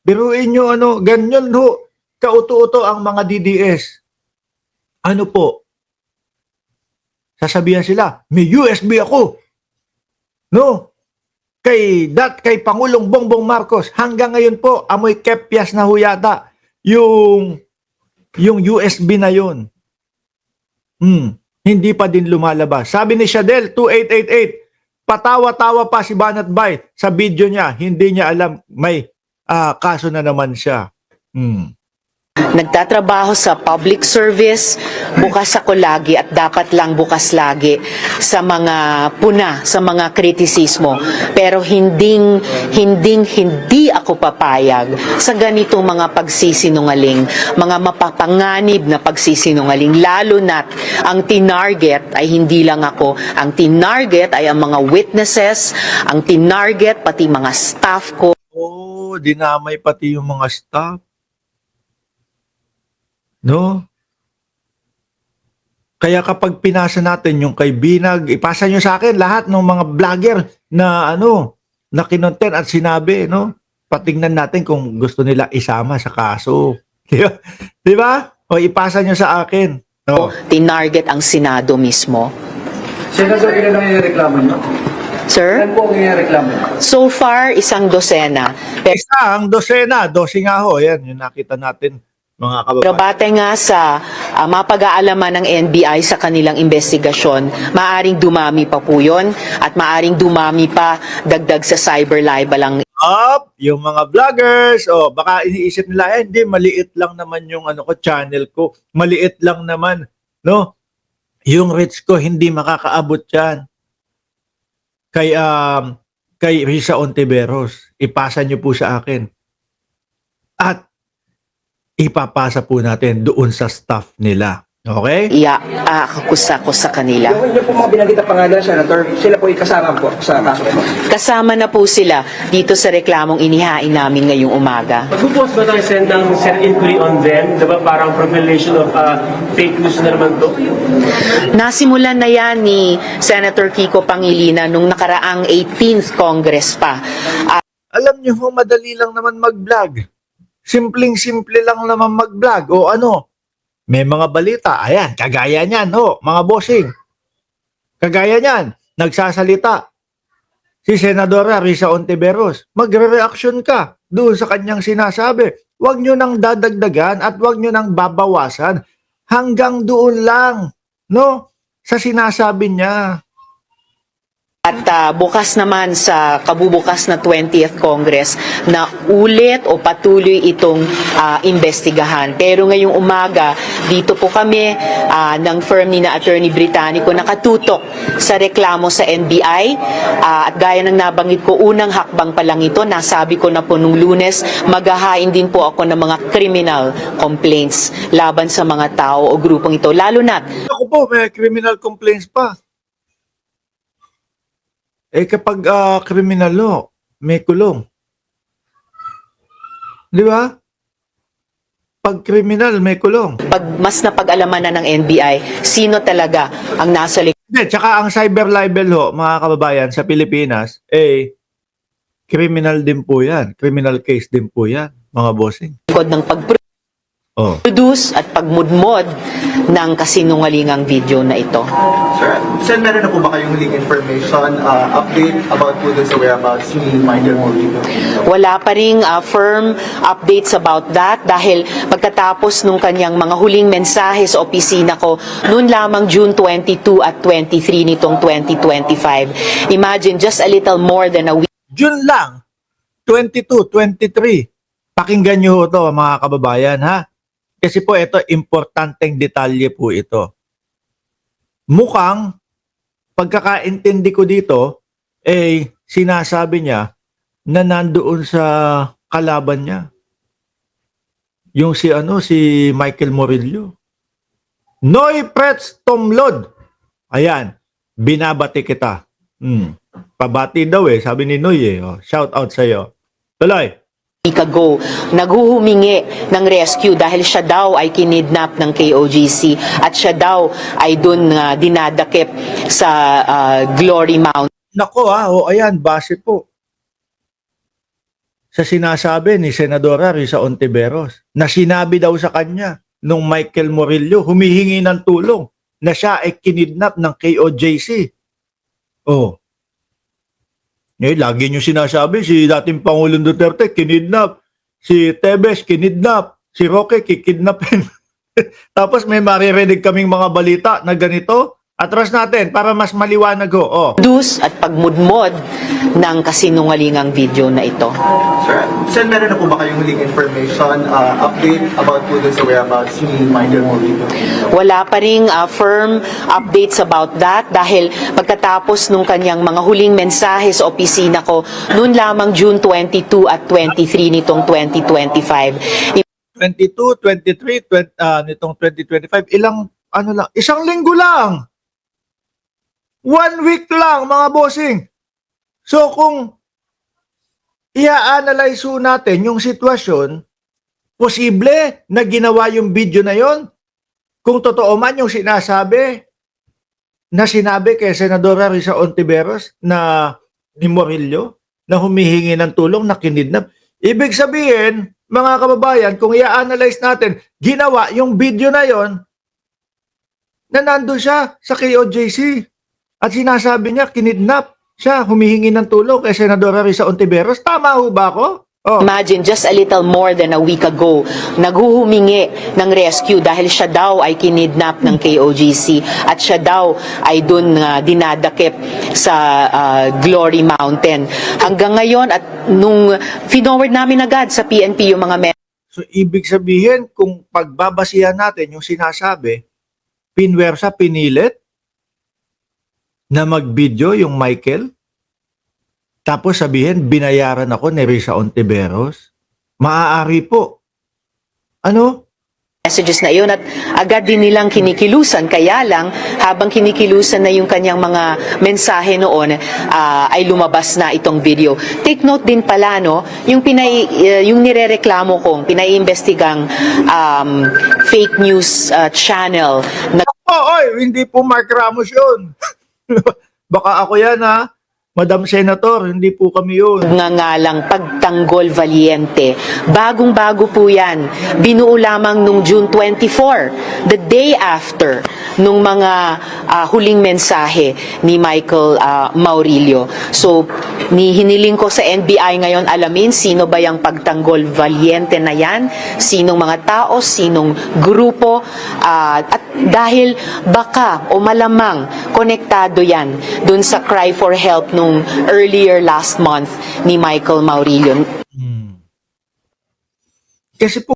Biruin nyo ano, ganyan ho. Kauto-uto ang mga DDS. Ano po? Sasabihan sila, may USB ako. No? Kay Pangulong Bongbong Marcos, hanggang ngayon po, amoy kepyas na ho yata yung USB na yun. Hindi pa din lumalabas. Sabi ni Shadel, 2888, patawa-tawa pa si Banat Bay sa video niya. Hindi niya alam may kaso na naman siya. Nagtatrabaho sa public service, bukas ako lagi at dapat lang bukas lagi sa mga puna, sa mga kritisismo. Pero hindi ako papayag sa ganitong mga pagsisinungaling, mga mapapanganib na pagsisinungaling, lalo na't ang tinarget ay hindi lang ako. Ang tinarget ay ang mga witnesses, ang tinarget pati mga staff ko. Oh, dinamay pati yung mga staff. No? Kaya kapag pinasa natin yung kay Binag, ipasa nyo sa akin lahat ng mga vlogger na na kinontent at sinabi, no? Patingnan natin kung gusto nila isama sa kaso. Di ba? O ipasa nyo sa akin. No? Tinarget ang Senado mismo. Senator, ilan ang ireklamo nyo? Sir? Ilan po ang ireklamo nyo? So far, 1 dosena. Isang dosena, 12 nga ho. Yan, yung nakita natin mga Pero kababayan. batay nga sa mapag-aalaman ng NBI sa kanilang investigasyon, maaring dumami pa po yun at maaring dumami pa dagdag sa cyber libel ang Up, yung mga vloggers, baka iniisip nila, hindi, maliit lang naman yung channel ko. Maliit lang naman, no? Yung reach ko, hindi makakaabot yan. Kay Risa Ontiveros, ipasa nyo po sa akin. At ipapasa po natin doon sa staff nila. Okay? iakusa ko sa kanila. Yung inyo po mga binanggit na pangalan, Senator, sila po kasama po sa kaso ito. Kasama na po sila dito sa reklamong inihain namin ngayong umaga. Mag-post ba tayo send ng inquiry on them? Diba parang propagation of fake news na naman to? Nasimulan na yan ni Senator Kiko Pangilinan nung nakaraang 18th Congress pa. Alam nyo ho, madali lang naman mag-vlog. Simpleng-simple lang naman mag-vlog. O may mga balita. Ayan, kagaya niyan, mga bossing. Kagaya niyan, nagsasalita si Senadora Risa Ontiveros. Magre-reaction ka doon sa kanyang sinasabi. Huwag nyo nang dadagdagan at huwag nyo nang babawasan. Hanggang doon lang, sa sinasabi niya. At bukas naman sa kabubukas na 20th Congress na ulit o patuloy itong investigahan. Pero ngayong umaga, dito po kami ng firm ni na Attorney Britannico nakatutok sa reklamo sa NBI. At gaya ng nabanggit ko, unang hakbang pa lang ito, nasabi ko na po nung Lunes, maghahain din po ako ng mga criminal complaints laban sa mga tao o grupong ito. Lalo na't Ako po, may criminal complaints pa. Kapag criminal may kulong. Di ba? Pag criminal, may kulong. pag mas napag-alaman na ng NBI, sino talaga ang nasa Hindi, tsaka ang cyber libel mga kababayan, sa Pilipinas, criminal din po yan. Criminal case din po yan, mga bossing. likod ng pag-produce at pagmudmod ng kasinungalingang video na ito. Sir, meron na po ba kayong leak information, update about po dun sa whereabouts ni Michael Morillo? Wala pa ring firm updates about that dahil pagkatapos nung kanyang mga huling mensahe sa opisina ko noon lamang June 22 at 23 nitong 2025. Imagine, just a little more than a week June lang, 22, 23. Pakinggan nyo ito, mga kababayan, ha? Kasi po ito, importanteng detalye po ito. Mukhang, pagkakaintindi ko dito, sinasabi niya na nandoon sa kalaban niya. Yung si Michael Morillo. Noy Pretz Tomlod. Ayan, binabati kita. Pabati daw sabi ni Noy shout out sa'yo. Tuloy. ago, naghuhumingi ng rescue dahil siya daw ay kinidnap ng KOGC at siya daw ay dun dinadakip sa Glory Mount. Nako ayan, base po. sa sinasabi ni Senadora Risa Ontiveros na sinabi daw sa kanya nung Michael Murillo humihingi ng tulong na siya ay kinidnap ng KOJC. Oh. Lagi niyo sinasabi si dating Pangulong Duterte kinidnap, si Tebes kinidnap, si Roque kikidnapin. Tapos may maririnig kaming mga balita na ganito. Atras natin para mas maliwanag ho. Oh. Dus at pagmudmod ng kasinungalingang video na ito. Sir, meron na po ba kayong huling information, update about po dun sa whereabouts ni Michael Murillo? Wala pa ring firm updates about that dahil pagkatapos nung kanyang mga huling mensahe sa opisina ko noon lamang June 22 at 23 nitong 2025. 22, 23, nitong 2025, isang linggo lang. 1 week lang, mga bossing. So kung i-analyze natin yung sitwasyon, posible na ginawa yung video na yon. Kung totoo man yung sinasabi kay Senadora Risa Ontiveros na ni Murillo na humihingi ng tulong na kinidnap. Ibig sabihin, mga kababayan, kung i-analyze natin, ginawa yung video na yon na nandun siya sa KOJC. At sinasabi niya, kinidnap siya, humihingi ng tulong kay Senadora Risa Ontiveros. Tama ho ba ako? Oh. Imagine, just a little more than a week ago, naghuhumingi ng rescue dahil siya daw ay kinidnap ng KOJC at siya daw ay dun dinadakip sa Glory Mountain. Hanggang ngayon at nung finoward namin agad sa PNP yung mga So, ibig sabihin, kung pagbabasihan natin yung sinasabi, pinwersa, pinilit na mag-video yung Michael, tapos sabihin, binayaran ako ni Risa Ontiveros. Maaari po. Ano? messages na iyon at agad din nilang kinikilusan. Kaya lang, habang kinikilusan na yung kanyang mga mensahe noon, ay lumabas na itong video. Take note din pala, no, yung nirereklamo kong, pinaiimbestigang fake news channel na Oy, hindi po Mark Ramos yun. Baka ako yan, ha? Madam Senator, hindi po kami yun. ngangalang Pagtanggol Valiente. Bagong-bago po yan. Binuo lamang nung June 24, the day after nung mga huling mensahe ni Michael Maurilio. So, hiniling ko sa NBI ngayon alamin sino ba yung Pagtanggol Valiente na yan, sinong mga tao, sinong grupo, at dahil baka o malamang konektado yan dun sa cry for help nung earlier last month ni Michael Maurilio. Kasi po